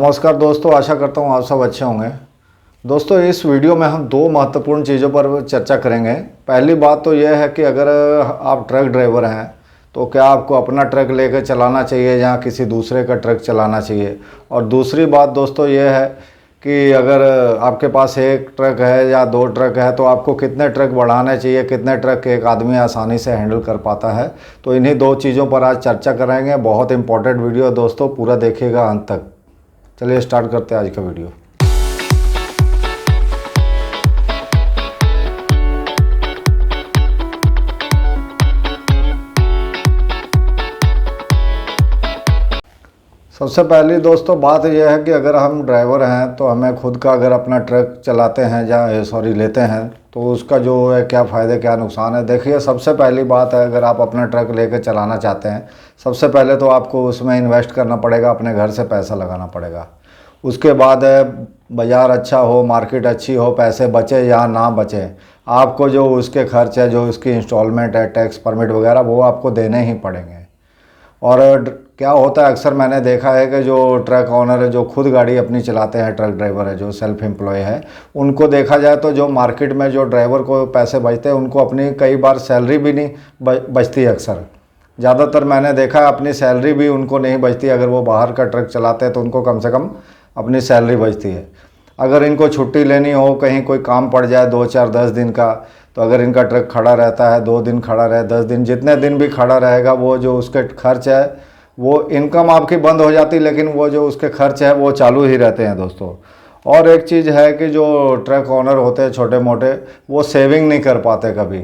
नमस्कार दोस्तों, आशा करता हूँ आप सब अच्छे होंगे। दोस्तों, इस वीडियो में हम दो महत्वपूर्ण चीज़ों पर चर्चा करेंगे। पहली बात तो यह है कि अगर आप ट्रक ड्राइवर हैं तो क्या आपको अपना ट्रक लेकर चलाना चाहिए या किसी दूसरे का ट्रक चलाना चाहिए। और दूसरी बात दोस्तों यह है कि अगर आपके पास एक ट्रक है या दो ट्रक है तो आपको कितने ट्रक बढ़ाने चाहिए, कितने ट्रक एक आदमी आसानी से हैंडल कर पाता है। तो इन्हीं दो चीज़ों पर आज चर्चा करेंगे। बहुत इंपॉर्टेंट वीडियो है दोस्तों, पूरा देखिएगा अंत तक। चलिए स्टार्ट करते हैं आज का वीडियो। सबसे पहली दोस्तों बात यह है कि अगर हम ड्राइवर हैं तो हमें खुद का अगर अपना ट्रक चलाते हैं या लेते हैं तो उसका जो है क्या फ़ायदे क्या नुकसान है। देखिए, सबसे पहली बात है, अगर आप अपना ट्रक लेकर चलाना चाहते हैं, सबसे पहले तो आपको उसमें इन्वेस्ट करना पड़ेगा, अपने घर से पैसा लगाना पड़ेगा। उसके बाद है, बाज़ार अच्छा हो, मार्केट अच्छी हो, पैसे बचे या ना बचे, आपको जो उसके खर्च है, जो उसकी इंस्टॉलमेंट है, टैक्स परमिट वगैरह, वो आपको देने ही पड़ेंगे। और क्या होता है, अक्सर मैंने देखा है कि जो ट्रक ऑनर है, जो खुद गाड़ी अपनी चलाते हैं, ट्रक ड्राइवर है, जो सेल्फ एम्प्लॉय है, उनको देखा जाए तो जो मार्केट में जो ड्राइवर को पैसे बचते हैं, उनको अपनी कई बार सैलरी भी नहीं बचती। अक्सर ज़्यादातर मैंने देखा है अपनी सैलरी भी उनको नहीं बचती। अगर वो बाहर का ट्रक चलाते हैं तो उनको कम से कम अपनी सैलरी बचती है। अगर इनको छुट्टी लेनी हो, कहीं कोई काम पड़ जाए 2, 4, 10 दिन का, तो अगर इनका ट्रक खड़ा रहता है, 2 दिन खड़ा रहे, 10 दिन, जितने दिन भी खड़ा रहेगा, वो जो उसके खर्च है, वो इनकम आपकी बंद हो जाती, लेकिन वो जो उसके खर्च है वो चालू ही रहते हैं दोस्तों। और एक चीज़ है कि जो ट्रक ऑनर होते हैं छोटे मोटे, वो सेविंग नहीं कर पाते कभी।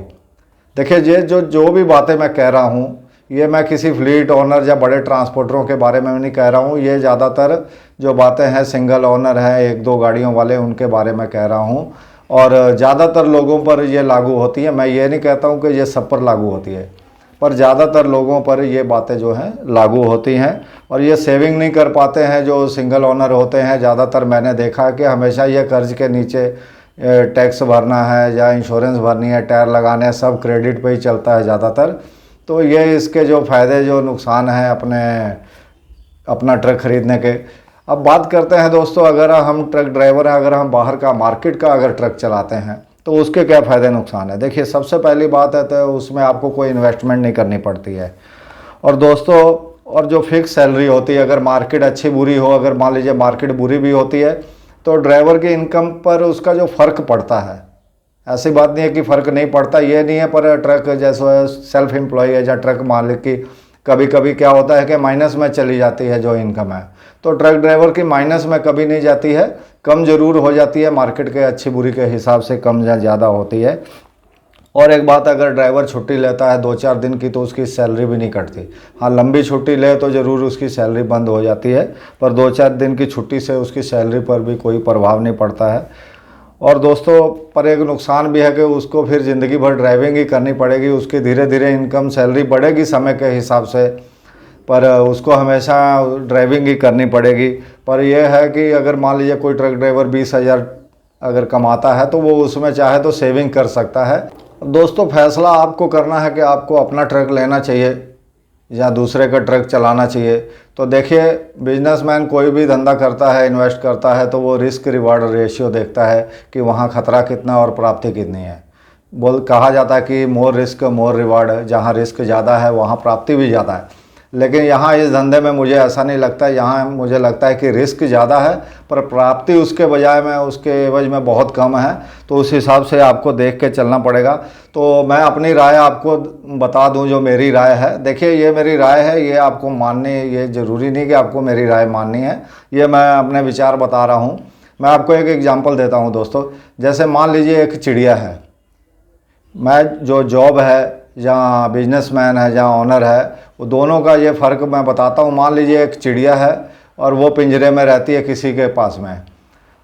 देखिए, ये जो भी बातें मैं कह रहा हूँ, ये मैं किसी फ्लीट ओनर या बड़े ट्रांसपोर्टरों के बारे में नहीं कह रहा हूँ। ये ज़्यादातर जो बातें हैं, सिंगल ओनर हैं, 1-2 गाड़ियों वाले, उनके बारे में कह रहा हूँ। और ज़्यादातर लोगों पर ये लागू होती है। मैं ये नहीं कहता हूँ कि ये सब पर लागू होती है, पर ज़्यादातर लोगों पर ये बातें जो हैं लागू होती हैं। और ये सेविंग नहीं कर पाते हैं जो सिंगल ओनर होते हैं। ज़्यादातर मैंने देखा है कि हमेशा ये कर्ज के नीचे टैक्स भरना है या इंश्योरेंस भरनी है, टायर लगाने हैं, सब क्रेडिट पे ही चलता है ज़्यादातर। तो ये इसके जो फ़ायदे जो नुकसान हैं अपना ट्रक ख़रीदने के। अब बात करते हैं दोस्तों, अगर हम ट्रक ड्राइवर हैं, अगर हम बाहर का मार्केट का अगर ट्रक चलाते हैं तो उसके क्या फ़ायदे नुकसान है। देखिए, सबसे पहली बात है तो उसमें आपको कोई इन्वेस्टमेंट नहीं करनी पड़ती है। और दोस्तों, और जो फिक्स सैलरी होती है, अगर मार्केट अच्छी बुरी हो, अगर मान लीजिए मार्केट बुरी भी होती है, तो ड्राइवर की इनकम पर उसका जो फ़र्क पड़ता है, ऐसी बात नहीं है कि फ़र्क नहीं पड़ता, ये नहीं है। पर ट्रक जैसे सेल्फ एम्प्लॉय है या ट्रक मालिक की कभी कभी क्या होता है कि माइनस में चली जाती है जो इनकम है, तो ट्रक ड्राइवर की माइनस में कभी नहीं जाती है, कम ज़रूर हो जाती है, मार्केट के अच्छी बुरी के हिसाब से कम या ज़्यादा होती है। और एक बात, अगर ड्राइवर छुट्टी लेता है 2-4 दिन की तो उसकी सैलरी भी नहीं कटती। हाँ, लंबी छुट्टी ले तो ज़रूर उसकी सैलरी बंद हो जाती है, पर 2-4 दिन की छुट्टी से उसकी सैलरी पर भी कोई प्रभाव नहीं पड़ता है। और दोस्तों, पर एक नुकसान भी है कि उसको फिर ज़िंदगी भर ड्राइविंग ही करनी पड़ेगी। उसकी धीरे धीरे इनकम सैलरी बढ़ेगी समय के हिसाब से, पर उसको हमेशा ड्राइविंग ही करनी पड़ेगी। पर यह है कि अगर मान लीजिए कोई ट्रक ड्राइवर 20,000 अगर कमाता है तो वो उसमें चाहे तो सेविंग कर सकता है। दोस्तों, फैसला आपको करना है कि आपको अपना ट्रक लेना चाहिए या दूसरे का ट्रक चलाना चाहिए। तो देखिए, बिजनेसमैन कोई भी धंधा करता है, इन्वेस्ट करता है, तो वो रिस्क रिवार्ड रेशियो देखता है कि वहाँ खतरा कितना और प्राप्ति कितनी है। कहा जाता है कि मोर रिस्क मोर रिवार्ड, जहाँ रिस्क ज़्यादा है वहाँ प्राप्ति भी ज़्यादा है। लेकिन यहाँ इस धंधे में मुझे ऐसा नहीं लगता। यहाँ मुझे लगता है कि रिस्क ज़्यादा है पर प्राप्ति उसके बजाय में, उसके एवज में बहुत कम है। तो उस हिसाब से आपको देख के चलना पड़ेगा। तो मैं अपनी राय आपको बता दूं, जो मेरी राय है। देखिए, ये मेरी राय है, ये आपको माननी, ये ज़रूरी नहीं कि आपको मेरी राय माननी है, ये मैं अपने विचार बता रहा हूँ। मैं आपको एक एग्जाम्पल देता हूँ दोस्तों। जैसे मान लीजिए एक चिड़िया है, मैं जो जॉब है या बिजनेसमैन है या ऑनर है, वो दोनों का ये फ़र्क मैं बताता हूँ। मान लीजिए एक चिड़िया है और वो पिंजरे में रहती है किसी के पास में,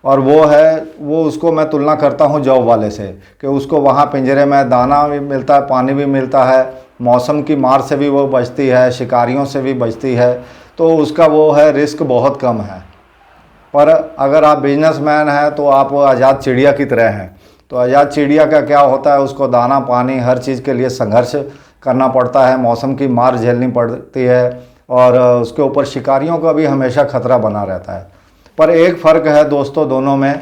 और वो उसको मैं तुलना करता हूँ जॉब वाले से, कि उसको वहाँ पिंजरे में दाना भी मिलता है, पानी भी मिलता है, मौसम की मार से भी वो बचती है, शिकारियों से भी बचती है, तो उसका वो है रिस्क बहुत कम है। पर अगर आप बिजनेसमैन हैं तो आप आज़ाद चिड़िया की तरह हैं। तो आज़ाद चिड़िया का क्या होता है, उसको दाना पानी हर चीज़ के लिए संघर्ष करना पड़ता है, मौसम की मार झेलनी पड़ती है, और उसके ऊपर शिकारियों का भी हमेशा खतरा बना रहता है। पर एक फ़र्क है दोस्तों दोनों में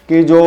कि जो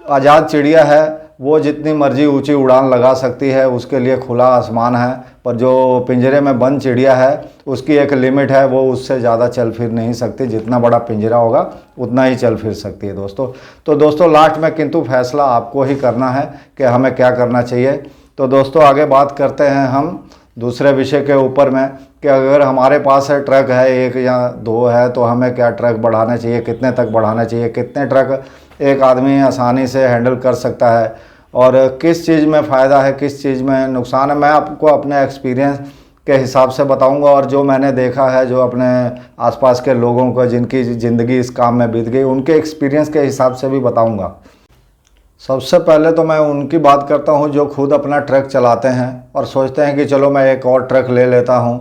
आज़ाद चिड़िया है वो जितनी मर्जी ऊंची उड़ान लगा सकती है, उसके लिए खुला आसमान है। पर जो पिंजरे में बंद चिड़िया है उसकी एक लिमिट है, वो उससे ज़्यादा चल फिर नहीं सकती। जितना बड़ा पिंजरा होगा उतना ही चल फिर सकती है दोस्तों। तो दोस्तों लास्ट में किंतु फैसला आपको ही करना है कि हमें क्या करना चाहिए। तो दोस्तों आगे बात करते हैं हम दूसरे विषय के ऊपर में कि अगर हमारे पास है ट्रक है 1 या 2 है तो हमें क्या ट्रक बढ़ाने चाहिए, कितने तक बढ़ाने चाहिए, कितने ट्रक एक आदमी आसानी से हैंडल कर सकता है और किस चीज़ में फ़ायदा है, किस चीज़ में नुकसान है। मैं आपको अपने एक्सपीरियंस के हिसाब से बताऊंगा और जो मैंने देखा है, जो अपने आसपास के लोगों को जिनकी ज़िंदगी इस काम में बीत गई, उनके एक्सपीरियंस के हिसाब से भी बताऊंगा। सबसे पहले तो मैं उनकी बात करता हूं जो खुद अपना ट्रक चलाते हैं और सोचते हैं कि चलो मैं एक और ट्रक ले लेता हूं,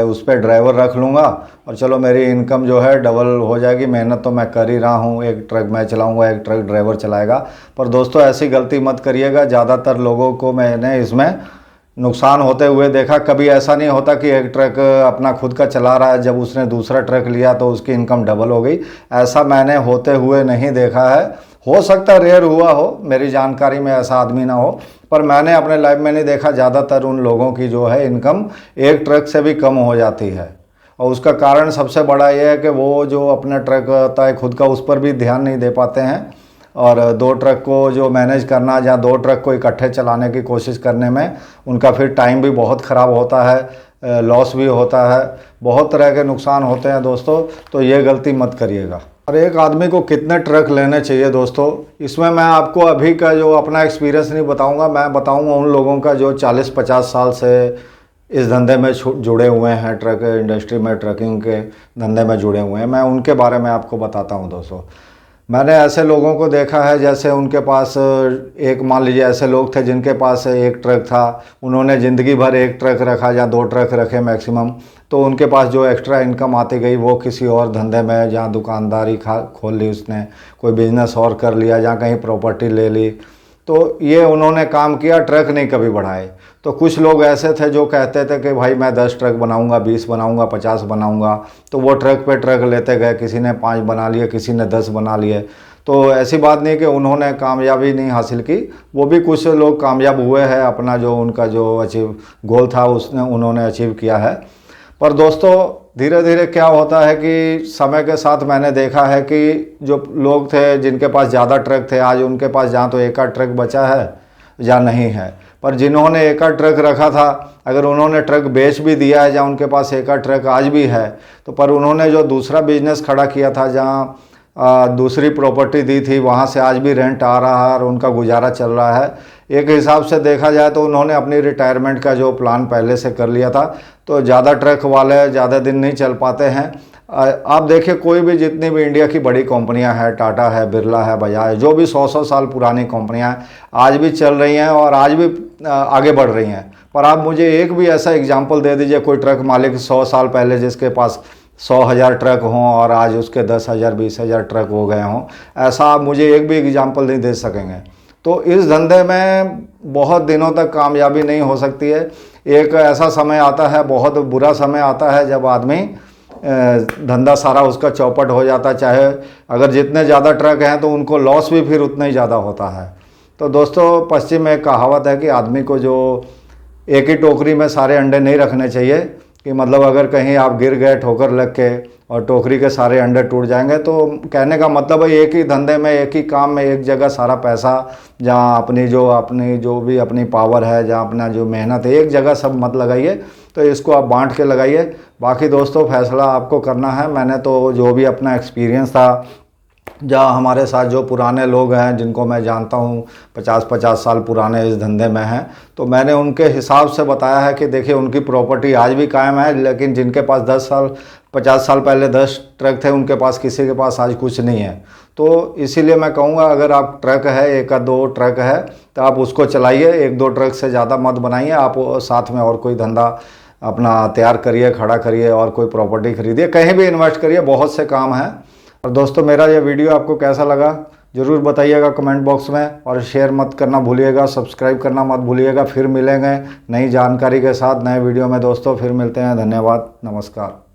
उस पर ड्राइवर रख लूँगा और चलो मेरी इनकम जो है डबल हो जाएगी। मेहनत तो मैं कर ही रहा हूँ, एक ट्रक मैं चलाऊँगा, एक ट्रक ड्राइवर चलाएगा। पर दोस्तों ऐसी गलती मत करिएगा। ज़्यादातर लोगों को मैंने इसमें नुकसान होते हुए देखा। कभी ऐसा नहीं होता कि एक ट्रक अपना खुद का चला रहा है, जब उसने दूसरा ट्रक लिया तो उसकी इनकम डबल हो गई। ऐसा मैंने होते हुए नहीं देखा है। हो सकता है रेयर हुआ हो, मेरी जानकारी में ऐसा आदमी ना हो, पर मैंने अपने लाइफ में नहीं देखा। ज़्यादातर उन लोगों की जो है इनकम एक ट्रक से भी कम हो जाती है और उसका कारण सबसे बड़ा ये है कि वो जो अपना ट्रक होता है खुद का, उस पर भी ध्यान नहीं दे पाते हैं और 2 ट्रक को जो मैनेज करना या 2 ट्रक को इकट्ठे चलाने की कोशिश करने में उनका फिर टाइम भी बहुत ख़राब होता है, लॉस भी होता है, बहुत तरह के नुकसान होते हैं दोस्तों। तो ये गलती मत करिएगा। और एक आदमी को कितने ट्रक लेने चाहिए दोस्तों, इसमें मैं आपको अभी का जो अपना एक्सपीरियंस नहीं बताऊंगा, मैं बताऊंगा उन लोगों का जो 40-50 साल से इस धंधे में जुड़े हुए हैं, ट्रक इंडस्ट्री में, ट्रकिंग के धंधे में जुड़े हुए हैं। मैं उनके बारे में आपको बताता हूं दोस्तों। मैंने ऐसे लोगों को देखा है जैसे उनके पास एक, मान लीजिए ऐसे लोग थे जिनके पास एक ट्रक था, उन्होंने ज़िंदगी भर एक ट्रक रखा या 2 ट्रक रखे मैक्सिमम, तो उनके पास जो एक्स्ट्रा इनकम आती गई वो किसी और धंधे में, जहाँ दुकानदारी खोल ली उसने, कोई बिजनेस और कर लिया, जहाँ कहीं प्रॉपर्टी ले ली, तो ये उन्होंने काम किया, ट्रक नहीं कभी बढ़ाए। तो कुछ लोग ऐसे थे जो कहते थे कि भाई मैं 10 ट्रक बनाऊंगा, 20 बनाऊंगा, 50 बनाऊंगा, तो वो ट्रक पे ट्रक लेते गए। किसी ने 5 बना लिए, किसी ने 10 बना लिए। तो ऐसी बात नहीं कि उन्होंने कामयाबी नहीं हासिल की, वो भी कुछ लोग कामयाब हुए हैं, अपना जो उनका जो अचीव गोल था उन्होंने अचीव किया है। पर दोस्तों धीरे धीरे क्या होता है कि समय के साथ मैंने देखा है कि जो लोग थे जिनके पास ज़्यादा ट्रक थे, आज उनके पास जहाँ तो एक आध ट्रक बचा है या नहीं है। पर जिन्होंने एक आध ट्रक रखा था, अगर उन्होंने ट्रक बेच भी दिया है, जहाँ उनके पास एक आध ट्रक आज भी है, तो पर उन्होंने जो दूसरा बिजनेस खड़ा किया था, जहाँ दूसरी प्रॉपर्टी दी थी, वहाँ से आज भी रेंट आ रहा है और उनका गुजारा चल रहा है। एक हिसाब से देखा जाए तो उन्होंने अपनी रिटायरमेंट का जो प्लान पहले से कर लिया था। तो ज़्यादा ट्रक वाले ज़्यादा दिन नहीं चल पाते हैं। आप देखिए कोई भी, जितनी भी इंडिया की बड़ी कंपनियां हैं, टाटा है, बिरला है, बजाज, जो भी 100-100 साल पुरानी कंपनियां हैं, आज भी चल रही हैं और आज भी आगे बढ़ रही हैं। पर आप मुझे एक भी ऐसा एग्जाम्पल दे दीजिए, कोई ट्रक मालिक 100 साल पहले जिसके पास 100,000 ट्रक हों और आज उसके 10,000 20,000 ट्रक हो गए हों, ऐसा आप मुझे एक भी एग्जाम्पल नहीं दे सकेंगे। तो इस धंधे में बहुत दिनों तक कामयाबी नहीं हो सकती है। एक ऐसा समय आता है, बहुत बुरा समय आता है, जब आदमी धंधा सारा उसका चौपट हो जाता है। चाहे अगर जितने ज़्यादा ट्रक हैं तो उनको लॉस भी फिर उतना ही ज़्यादा होता है। तो दोस्तों पश्चिम में एक कहावत है कि आदमी को जो एक ही टोकरी में सारे अंडे नहीं रखने चाहिए, कि मतलब अगर कहीं आप गिर गए ठोकर लग के और टोकरी के सारे अंडे टूट जाएंगे। तो कहने का मतलब है एक ही धंधे में, एक ही काम में, एक जगह सारा पैसा, जहाँ अपनी जो भी अपनी पावर है, जहाँ अपना जो मेहनत है, एक जगह सब मत लगाइए। तो इसको आप बांट के लगाइए। बाकी दोस्तों फैसला आपको करना है। मैंने तो जो भी अपना एक्सपीरियंस था, जहाँ हमारे साथ जो पुराने लोग हैं जिनको मैं जानता हूँ 50-50 साल पुराने इस धंधे में हैं, तो मैंने उनके हिसाब से बताया है कि देखिए उनकी प्रॉपर्टी आज भी कायम है, लेकिन जिनके पास 50 साल पहले 10 ट्रक थे, उनके पास किसी के पास आज कुछ नहीं है। तो इसीलिए मैं कहूँगा अगर आप ट्रक है, 1-2 ट्रक है, तो आप उसको चलाइए, 1-2 ट्रक से ज़्यादा मत बनाइए। आप साथ में और कोई धंधा अपना तैयार करिए, खड़ा करिए, और कोई प्रॉपर्टी खरीदिए, कहीं भी इन्वेस्ट करिए, बहुत से काम हैं। और दोस्तों मेरा ये वीडियो आपको कैसा लगा ज़रूर बताइएगा कमेंट बॉक्स में, और शेयर मत करना भूलिएगा, सब्सक्राइब करना मत भूलिएगा। फिर मिलेंगे नई जानकारी के साथ नए वीडियो में दोस्तों, फिर मिलते हैं। धन्यवाद, नमस्कार।